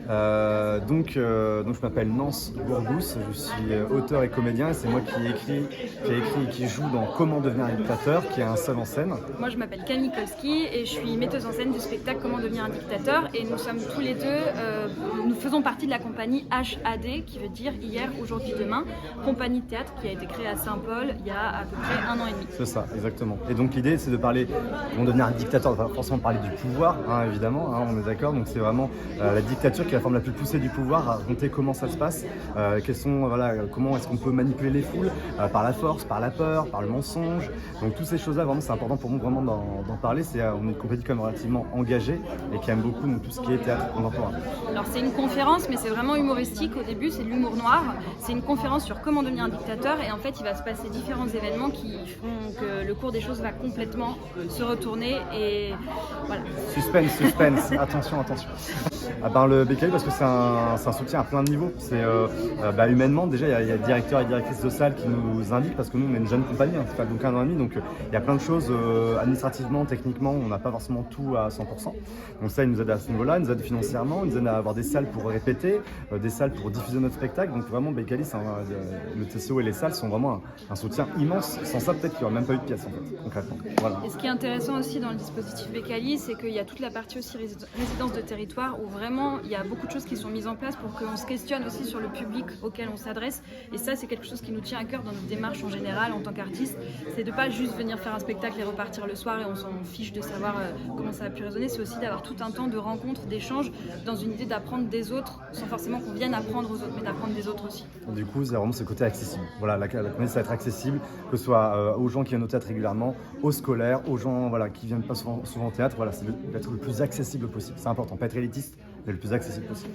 Donc je m'appelle Nance Bourgous, je suis auteur et comédien et c'est moi qui ai écrit et qui joue dans Comment devenir un dictateur, qui est un seul en scène. Moi, je m'appelle Camille Kolski et je suis metteuse en scène du spectacle Comment devenir un dictateur. Et nous sommes tous les deux, nous faisons partie de la compagnie HAD, qui veut dire hier, aujourd'hui, demain, compagnie de théâtre qui a été créée à Saint-Paul il y a à peu près 1 an et demi. C'est ça, exactement. Et donc l'idée c'est de parler, comment devenir un dictateur, pas forcément parler du pouvoir, hein, évidemment, hein, on est d'accord. Donc c'est vraiment la dictature qui est la forme la plus poussée du pouvoir, à raconter comment ça se passe, comment est-ce qu'on peut manipuler les foules, par la force, par la peur, par le mensonge. Donc toutes ces choses-là, vraiment c'est important pour nous vraiment d'en parler. On est une compagnie quand même relativement engagée et qui aime beaucoup donc, tout ce qui est théâtre contemporain. Alors c'est une conférence, mais c'est vraiment humoristique. Au début, c'est de l'humour noir. C'est une conférence sur comment devenir un dictateur et en fait, il va se passer différents événements qui font que le cours des choses va complètement se retourner et voilà. Suspense, attention. Le BKI parce que c'est un soutien à plein de niveaux. C'est humainement déjà il y a directeurs et directrices de salle qui nous indiquent parce que nous on est une jeune compagnie, hein, ça fait donc 1 an et demi, donc il y a plein de choses administrativement, techniquement, on n'a pas forcément tout à 100%. Donc ça il nous aide à ce niveau-là, il nous aide financièrement, il nous aide à avoir des salles pour répéter, des salles pour diffuser notre spectacle. Donc vraiment BKI, le TCO et les salles sont vraiment un soutien immense. Sans ça peut-être qu'il n'y aurait même pas eu de pièce en fait, concrètement. Voilà. Et ce qui est intéressant aussi dans le dispositif Bécali, c'est qu'il y a toute la partie aussi résidence de territoire où vraiment il y a beaucoup de choses qui sont mises en place pour qu'on se questionne aussi sur le public auquel on s'adresse. Et ça, c'est quelque chose qui nous tient à cœur dans notre démarche en général en tant qu'artiste. C'est de pas juste venir faire un spectacle et repartir le soir et on s'en fiche de savoir comment ça a pu résonner. C'est aussi d'avoir tout un temps de rencontres, d'échanges, dans une idée d'apprendre des autres, sans forcément qu'on vienne apprendre aux autres, mais d'apprendre des autres aussi. Du coup, c'est vraiment ce côté accessible. Voilà, la comédie, ça va être accessible, que ce soit aux gens qui viennent au théâtre régulièrement, aux scolaires, aux gens qui viennent pas souvent au théâtre. Voilà, c'est d'être le plus accessible possible. C'est important, pas être élitiste, mais le plus accessible possible.